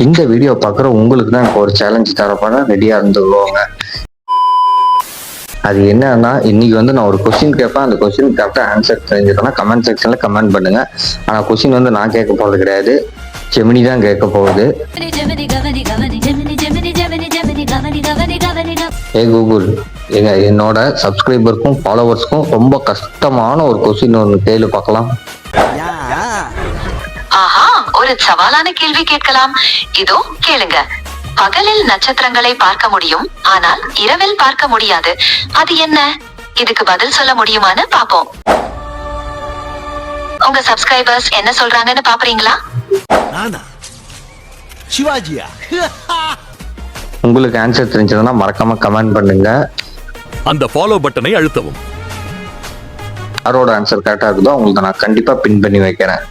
இந்த வீடியோ பார்க்குற உங்களுக்கு தான் இப்போ ஒரு சேலஞ்ச் தரப்போனா ரெடியாக இருந்துக்குவாங்க. அது என்னன்னா, இன்னைக்கு வந்து நான் ஒரு கொஸ்டின் கேட்பேன். அந்த கொஸ்டின் கரெக்டாக ஆன்சர் தெரிஞ்சுக்கணும். கமெண்ட் செக்ஷன்ல கமெண்ட் பண்ணுங்க. ஆனால் கொஸ்டின் வந்து நான் கேட்க போகிறது கிடையாது, ஜெமினி தான் கேட்க போகுது. ஏ கூகுள், என்னோட சப்ஸ்கிரைபருக்கும் ஃபாலோவர்ஸ்க்கும் ரொம்ப கஷ்டமான ஒரு கொஸ்டின் ஒன்று கேள்வி பார்க்கலாம். ஆஹா, ஒரு சவாலான கேள்வி கேட்கலாம். இதோ கேளுங்க. பகலில் நட்சத்திரங்களை பார்க்க முடியும், ஆனால் இரவில் பார்க்க முடியாது. அது என்ன? இதுக்கு பதில் சொல்ல முடியுமான்னு பாப்போம். உங்க சப்ஸ்கிரைபர்ஸ் என்ன சொல்றாங்கன்னு பாக்குறீங்களா? சிவாஜியா? உங்களுக்கு ஆன்சர் தெரிஞ்சதுன்னா மறக்காம கமெண்ட் பண்ணுங்க. அந்த ஃபாலோ பட்டனை அழுத்தவும். யாரோட ஆன்சர் கரெக்டா இருக்குதோ அவங்களுக்கு நான் கண்டிப்பா பின் பண்ணி வைக்கிறேன்.